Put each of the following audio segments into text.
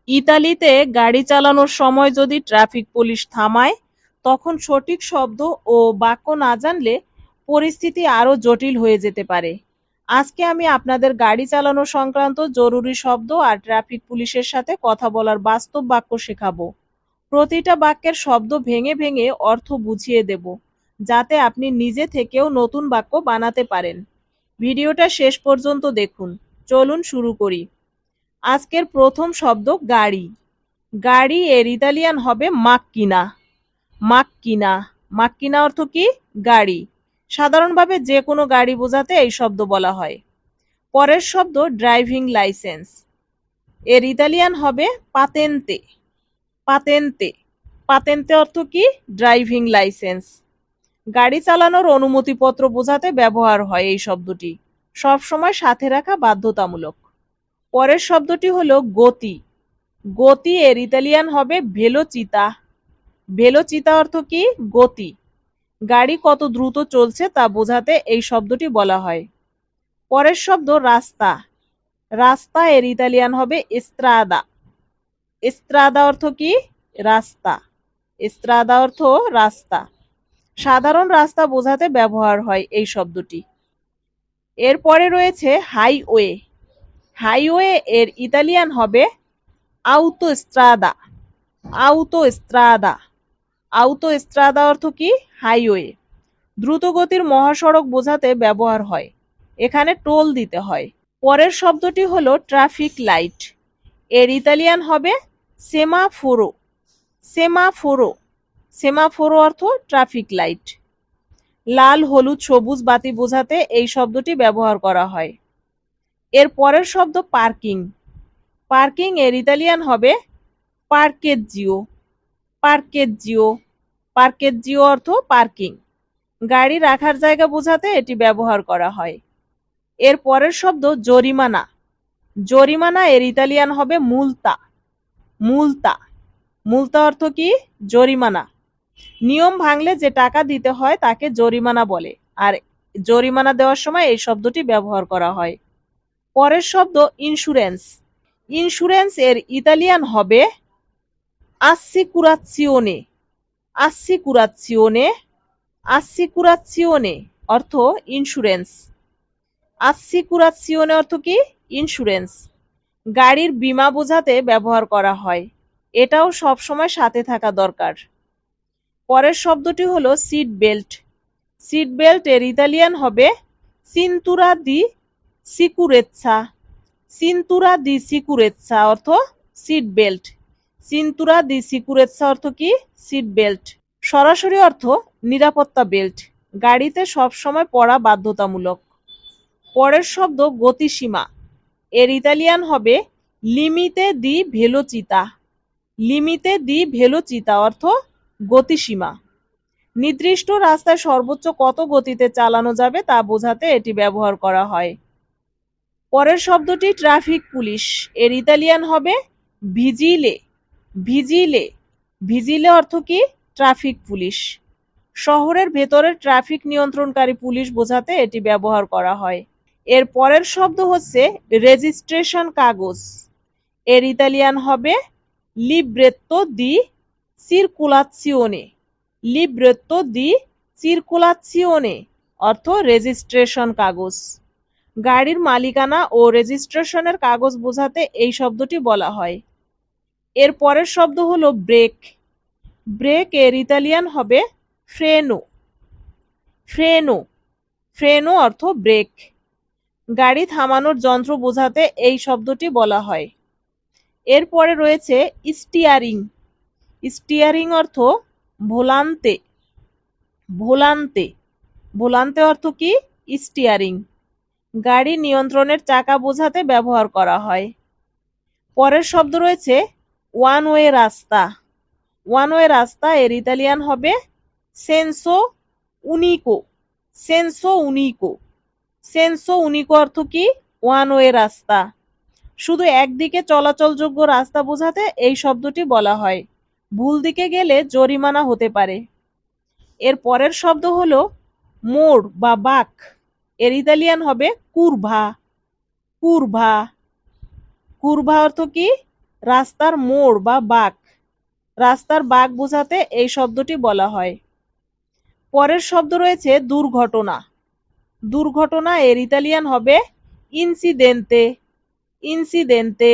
ইতালিতে গাড়ি চালানোর সময় যদি ট্রাফিক পুলিশ থামায়, তখন সঠিক শব্দ ও বাক্য না জানলে পরিস্থিতি আরো জটিল হয়ে যেতে পারে। আজকে আমি আপনাদের গাড়ি চালানো সংক্রান্ত জরুরি শব্দ আর ট্রাফিক পুলিশের সাথে কথা বলার বাস্তব বাক্য শেখাবো। প্রতিটা বাক্যের শব্দ ভেঙে ভেঙে অর্থ বুঝিয়ে দেব, যাতে আপনি নিজে থেকেও নতুন বাক্য বানাতে পারেন। ভিডিওটা শেষ পর্যন্ত দেখুন। চলুন শুরু করি। আজকের প্রথম শব্দ গাড়ি। গাড়ি এর ইতালিয়ান হবে মাক্কিনা। মাক্কিনা। মাক্কিনা অর্থ কি? গাড়ি। সাধারণভাবে যে কোনো গাড়ি বোঝাতে এই শব্দ বলা হয়। পরের শব্দ ড্রাইভিং লাইসেন্স। এর ইতালিয়ান হবে পাতেন্তে। পাতেন্তে। পাতেন্তে অর্থ কি? Driving licence. গাড়ি চালানোর অনুমতিপত্র বোঝাতে ব্যবহার হয় এই শব্দটি। সবসময় সাথে রাখা বাধ্যতামূলক। পরের শব্দটি হলো গতি। গতি এর ইতালিয়ান হবে ভেলোচিতা। ভেলোচিতা অর্থ কি? গতি। গাড়ি কত দ্রুত চলছে তা বোঝাতে এই শব্দটি বলা হয়। পরের শব্দ রাস্তা। রাস্তা এর ইতালিয়ান হবে এস্ত্রাদা। এস্ত্রাদা অর্থ কি? রাস্তা। এস্ত্রাদা অর্থ রাস্তা। সাধারণ রাস্তা বোঝাতে ব্যবহার হয় এই শব্দটি। এরপরে রয়েছে হাইওয়ে। হাইওয়ে এর ইতালিয়ান হবে আউতোস্ট্রাদা। আউতোস্ট্রাদা। আউতোস্ট্রাদা অর্থ কি? হাইওয়ে। দ্রুতগতির মহাসড়ক বোঝাতে ব্যবহার হয়। এখানে টোল দিতে হয়। পরের শব্দটি হলো ট্রাফিক লাইট। এর ইতালিয়ান হবে সেমাফোরো। সেমাফোরো। সেমাফোরো অর্থ ট্রাফিক লাইট। লাল, হলুদ, সবুজ বাতি বোঝাতে এই শব্দটি ব্যবহার করা হয়। এর পরের শব্দ পার্কিং। পার্কিং এর ইতালিয়ান হবে পার্কেজ্জিও। পার্কেজ্জিও। পার্কেজ্জিও অর্থ পার্কিং। গাড়ি রাখার জায়গা বোঝাতে এটি ব্যবহার করা হয়। এর পরের শব্দ জরিমানা। জরিমানা এর ইতালিয়ান হবে মুলতা। মুলতা। মুলতা অর্থ কি? জরিমানা। নিয়ম ভাঙলে যে টাকা দিতে হয় তাকে জরিমানা বলে, আর জরিমানা দেওয়ার সময় এই শব্দটি ব্যবহার করা হয়। পরের শব্দ ইন্স্যুরেন্স। ইন্স্যুরেন্স এর ইতালিয়ান হবে assicurazione। assicurazione। assicurazione অর্থ ইন্স্যুরেন্স। assicurazione অর্থ কি? ইন্স্যুরেন্স। গাড়ির বীমা বোঝাতে ব্যবহার করা হয়। এটাও সব সময় সাথে থাকা দরকার। পরের শব্দটি হলো সিট বেল্ট। সিট বেল্ট এর ইতালিয়ান হবে সিনতুরা দি সিকুরেচ্ছা। সিনতুরা দি সিকুরেচ্ছা অর্থ সিট বেল্ট। সিনতুরা দি সিকুরেচ্ছা অর্থ কি? Seat belt. সরাসরি অর্থ নিরাপত্তা বেল্ট। গাড়িতে সব সময় পরা বাধ্যতামূলক। পরের শব্দ গতিসীমা। এর ইতালিয়ান হবে লিমিতে দি ভেলোচিতা। লিমিতে দি ভেলোচিতা অর্থ গতিসীমা। নির্দিষ্ট রাস্তায় সর্বোচ্চ কত গতিতে চালানো যাবে তা বোঝাতে এটি ব্যবহার করা হয়। পরের শব্দটি ট্রাফিক পুলিশ। এর ইতালিয়ান হবে ভিজিলে। ভিজিলে। ভিজিলে অর্থ কি? Traffic police. শহরের ভেতরে ট্রাফিক নিয়ন্ত্রণকারী পুলিশ বোঝাতে এটি ব্যবহার করা হয়। এর পরের শব্দ হচ্ছে রেজিস্ট্রেশন কাগজ। এর ইতালিয়ান হবে লিব্রেত্তো দি সিরকুলাজিওনে। লিব্রেত্তো দি সিরকুলাজিওনে অর্থ রেজিস্ট্রেশন কাগজ। গাড়ির মালিকানা ও রেজিস্ট্রেশনের কাগজ বোঝাতে এই শব্দটি বলা হয়। এর পরের শব্দ হলো ব্রেক। ব্রেক এর ইতালিয়ান হবে ফ্রেনো। ফ্রেনো। ফ্রেনো অর্থ ব্রেক। গাড়ি থামানোর যন্ত্র বোঝাতে এই শব্দটি বলা হয়। এরপরে রয়েছে স্টিয়ারিং। স্টিয়ারিং অর্থ ভোলান্তে। ভোলান্তে। ভোলান্তে অর্থ কি? স্টিয়ারিং। গাড়ি নিয়ন্ত্রণের চাকা বোঝাতে ব্যবহার করা হয়। পরের শব্দ রয়েছে ওয়ান ওয়ে রাস্তা। ওয়ান ওয়ে রাস্তা এর ইতালিয়ান হবে সেন্সো উনিকো। সেন্সো উনিকো। সেন্সো উনিকো অর্থ কি? ওয়ান ওয়ে রাস্তা। শুধু একদিকে চলাচলযোগ্য রাস্তা বোঝাতে এই শব্দটি বলা হয়। ভুল দিকে গেলে জরিমানা হতে পারে। এর পরের শব্দ হলো মোড় বা বাঁক। এর ইতালিয়ান হবে কুরভা। কুরভা। কুরভা অর্থ কি? রাস্তার মোড় বা বাঁক, রাস্তার বাঁক বোঝাতে এই শব্দটি বলা হয়। পরের শব্দ রয়েছে দুর্ঘটনা। দুর্ঘটনা এর ইতালিয়ান হবে ইনসিদেন্তে। ইনসিদেন্তে।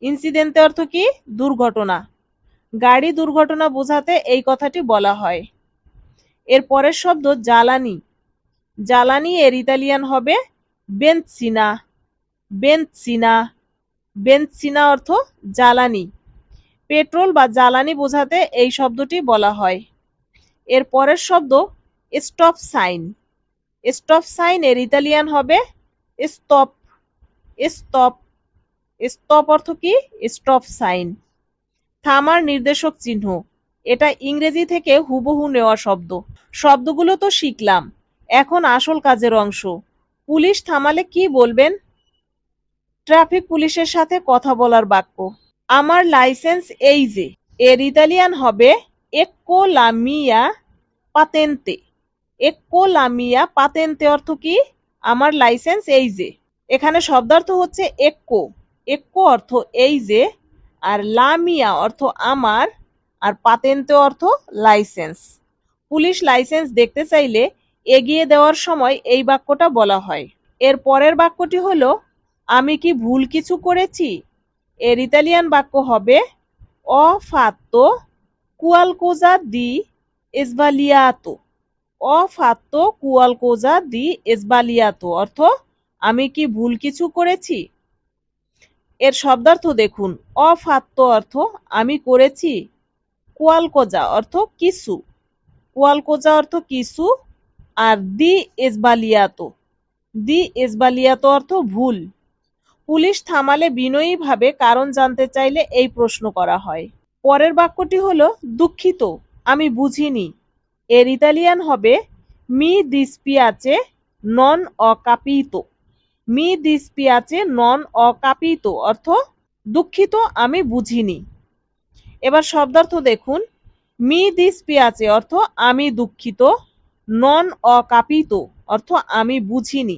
ইনসিদেন্তে অর্থ কি? দুর্ঘটনা। গাড়ি দুর্ঘটনা বোঝাতে এই কথাটি বলা হয়। এর পরের শব্দ জ্বালানি। জ্বালানি এর ইতালিয়ান হবে বেনসিনা। বেনসিনা। বেনসিনা অর্থ জ্বালানি। পেট্রোল বা জ্বালানি বোঝাতে এই শব্দটি বলা হয়। এর পরের শব্দ স্টপ সাইন। স্টপ সাইন এর ইতালিয়ান হবে স্টপ। স্টপ। স্টপ অর্থ কি? Stop sign. থামার নির্দেশক চিহ্ন, এটা ইংরেজি থেকে হুবহু নেওয়া শব্দ। শব্দগুলো তো শিখলাম, এখন আসল কাজের অংশ। পুলিশ থামালে কি বলবেন? ট্রাফিক পুলিশের সাথে কথা বলার বাক্য। আমার লাইসেন্স এই যে, এর ইতালিয়ান হবে এক্কো লা মিয়া পাতেন্তে। এক্কো লা মিয়া পাতেন্তে অর্থ কি? আমার লাইসেন্স এই যে। এখানে শব্দার্থ হচ্ছে এক্কো। এক্কো অর্থ এই যে, আর লা মিয়া অর্থ আমার, আর পাতেন্তে অর্থ লাইসেন্স। পুলিশ লাইসেন্স দেখতে চাইলে এগিয়ে দেওয়ার সময় এই বাক্যটা বলা হয়। এর পরের বাক্যটি হলো আমি কি ভুল কিছু করেছি? এর ইতালিয়ান বাক্য হবে অ ফাত্তো কুয়ালকোজা দি এসবালিয়াতো। অ ফাত্তো কুয়ালকোজা দি এসবালিয়াতো অর্থ আমি কি ভুল কিছু করেছি? এর শব্দার্থ দেখুন। অ ফাত্তো অর্থ আমি করেছি। কুয়ালকোজা অর্থ কিছু। কুয়ালকোজা অর্থ কিছু। আর দি এসবালিয়াতো, দি এসবালিয়াতো অর্থ ভুল। পুলিশ থামালে বিনয়ীভাবে কারণ জানতে চাইলে এই প্রশ্ন করা হয়। পরের বাক্যটি হলো দুঃখিত, আমি বুঝিনি। এর ইতালিয়ান হবে মি দিস্পিয়াচে নন অকাপিতো। মি দিস্পিয়াচে নন অকাপিতো অর্থ দুঃখিত, আমি বুঝিনি। এবার শব্দার্থ দেখুন। মি দিস্পিয়াচে অর্থ আমি দুঃখিত। নন অকাপিতো অর্থ আমি বুঝিনি।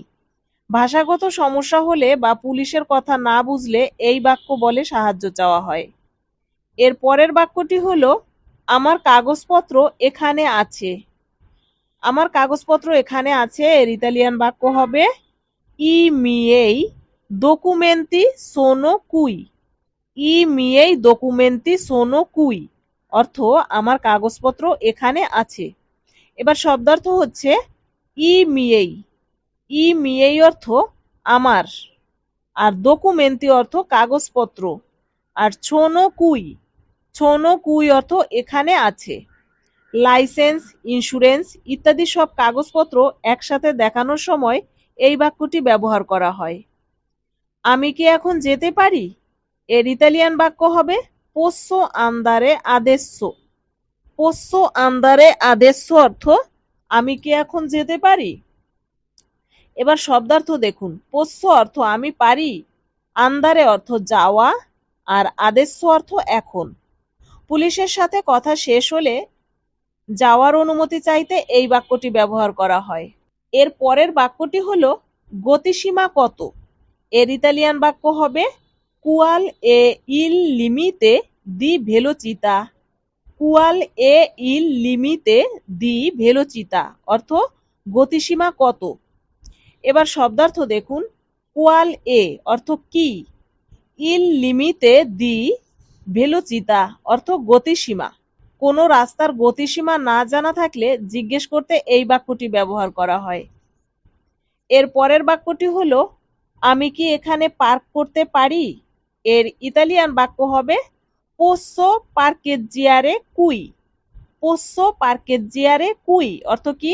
ভাষাগত সমস্যা হলে বা পুলিশের কথা না বুঝলে এই বাক্য বলে সাহায্য চাওয়া হয়। এর পরের বাক্যটি হলো আমার কাগজপত্র এখানে আছে। আমার কাগজপত্র এখানে আছে এর ইতালিয়ান বাক্য হবে ই মিয়েই ডকুমেন্টি সোনো কুই। ই মিয়েই ডকুমেন্টি সোনো কুই অর্থ আমার কাগজপত্র এখানে আছে। এবার শব্দার্থ হচ্ছে ই মিয়েই। ই মিয়েই অর্থ আমার, আর ডকুমেন্টি অর্থ কাগজপত্র, আর ছোনো কুই। ছোনো কুই অর্থ এখানে আছে। লাইসেন্স, ইন্স্যুরেন্স ইত্যাদি সব কাগজপত্র একসাথে দেখানোর সময় এই বাক্যটি ব্যবহার করা হয়। আমি কি এখন যেতে পারি? এর ইতালিয়ান বাক্য হবে পোসো আন্দারে আদেসো। পোসো আন্দারে আদেসো অর্থ আমি কি এখন যেতে পারি? এবার শব্দার্থ দেখুন। পোসো অর্থ আমি পারি, আন্দারে অর্থ যাওয়া, আর আদেসো অর্থ এখন। পুলিশের সাথে কথা শেষ হলে যাওয়ার অনুমতি চাইতে এই বাক্যটি ব্যবহার করা হয়। এর পরের বাক্যটি হলো গতিসীমা কত? এর ইতালিয়ান বাক্য হবে কুয়াল এ ইল লিমিতে দি ভেলোচিতা। কুয়াল এ ইল লিমিতে দি ভেলোচিতা অর্থ গতিসীমা কত। এবার শব্দার্থ দেখুন। কুয়াল এ অর্থ কি? ইল লিমিতে দি ভেলোচিতা অর্থ গতিসীমা। কোনো রাস্তার গতিসীমা না জানা থাকলে জিজ্ঞেস করতে এই বাক্যটি ব্যবহার করা হয়। এর পরের বাক্যটি হলো আমি কি এখানে পার্ক করতে পারি? এর ইতালিয়ান বাক্য হবে পোসো পার্কেজ্জিয়ারে কুই। পোসো পার্কেজ্জিয়ারে কুই অর্থ কি?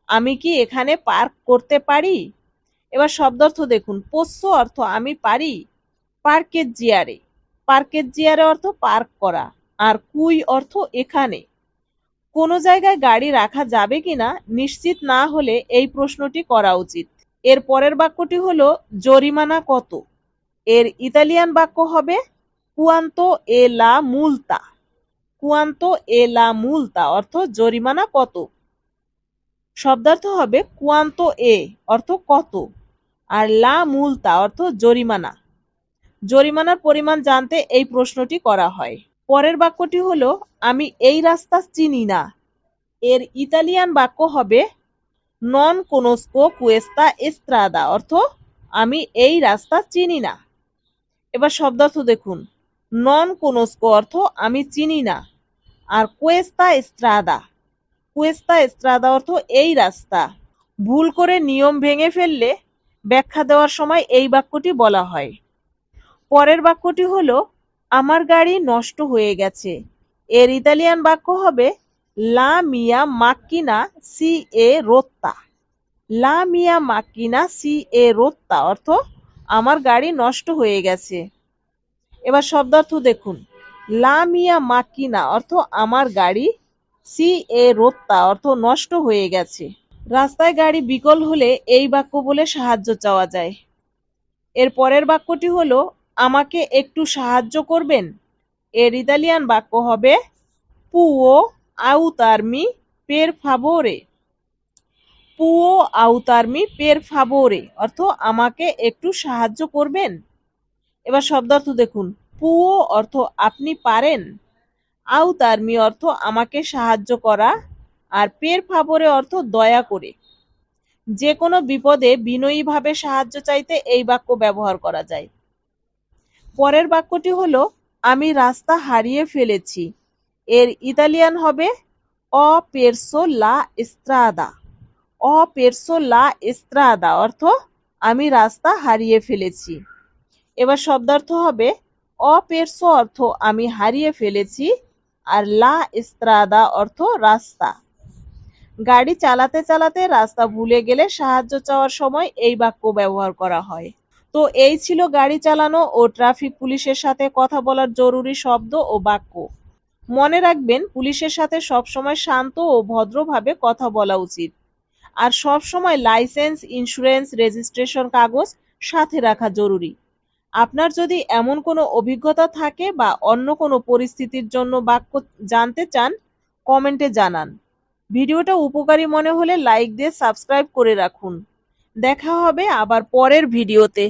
আমি কি এখানে পার্ক করতে পারি? এবার শব্দার্থ দেখুন। পোসো অর্থ আমি পারি, পার্কেজ্জিয়ারে, পার্কেজ্জিয়ারে অর্থ পার্ক করা, আর কুই অর্থ এখানে। কোনো জায়গায় গাড়ি রাখা যাবে কিনা নিশ্চিত না হলে এই প্রশ্নটি করা উচিত। এর পরের বাক্যটি হলো জরিমানা কত? এর ইতালিয়ান বাক্য হবে কুয়ান্তো এ লা মুলতা। কুয়ান্তো এ লা মুলতা অর্থ জরিমানা কত। শব্দার্থ হবে কুয়ান্তো এ অর্থ কত, আর লা মুলতা অর্থ জরিমানা। জরিমানার পরিমাণ জানতে এই প্রশ্নটি করা হয়। পরের বাক্যটি হলো আমি এই রাস্তা চিনি না। এর ইতালিয়ান বাক্য হবে নন কোনোস্কো কুয়েস্তা এস্ত্রাদা, অর্থ আমি এই রাস্তা চিনি না। এবার শব্দার্থ দেখুন। নন কোনোস্কো অর্থ আমি চিনি না, আর কুয়েস্তা এস্ত্রাদা অর্থ এই রাস্তা। ভুল করে নিয়ম ভেঙে ফেললে ব্যাখ্যা দেওয়ার সময় এই বাক্যটি বলা হয়। পরের বাক্যটি হলো আমার গাড়ি নষ্ট হয়ে গেছে। এর ইতালিয়ান বাক্য হবে লা মিয়া মাক্কিনা সি এ রোত্তা। লা মিয়া মাক্কিনা সি এ রোত্তা অর্থ আমার গাড়ি নষ্ট হয়ে গেছে। এবার শব্দার্থ দেখুন। লা মিয়া মাক্কিনা অর্থ আমার গাড়ি, সি এ রোত্তা অর্থ নষ্ট হয়ে গেছে। রাস্তায় গাড়ি বিকল হলে এই বাক্য বলে সাহায্য চাওয়া যায়। এর পরের বাক্যটি হলো আমাকে একটু সাহায্য করবেন। এর ইতালিয়ান বাক্য হবে পুও আউতারমি পের ফাবোরে। পুও আউতারমি পের ফাবোরে অর্থ আমাকে একটু সাহায্য করবেন। এবার শব্দার্থ দেখুন। পুও অর্থ আপনি পারেন, আউতারমি অর্থ আমাকে সাহায্য করা, আর পের ফাবোরে অর্থ দয়া করে। যে কোনো বিপদে বিনয়ীভাবে সাহায্য চাইতে এই বাক্য ব্যবহার করা যায়। পরের বাক্যটি হলো আমি রাস্তা হারিয়ে ফেলেছি। এর ইতালিয়ান হবে অ পেরসো লা এস্ত্রাদা। অ পেরসো লা এস্ত্রাদা অর্থ আমি রাস্তা হারিয়ে ফেলেছি। এবার শব্দার্থ হবে অ পেরসো অর্থ আমি হারিয়ে ফেলেছি, আর লা এস্ত্রাদা অর্থ রাস্তা। গাড়ি চালাতে চালাতে রাস্তা ভুলে গেলে সাহায্য চাওয়ার সময় এই বাক্য ব্যবহার করা হয়। তো এই ছিল গাড়ি চালানো ও ট্রাফিক পুলিশের সাথে কথা বলার জরুরি শব্দ ও বাক্য। মনে রাখবেন, পুলিশের সাথে সবসময় শান্ত ও ভদ্রভাবে কথা বলা উচিত। আর সবসময় লাইসেন্স, ইন্স্যুরেন্স, রেজিস্ট্রেশন কাগজ সাথে রাখা জরুরি। আপনার যদি এমন কোনো অভিজ্ঞতা থাকে বা অন্য কোনো পরিস্থিতির জন্য বাক্য জানতে চান, কমেন্টে জানান। ভিডিওটা উপকারী মনে হলে লাইক দিয়ে সাবস্ক্রাইব করে রাখুন। দেখা হবে আবার পরের ভিডিওতে।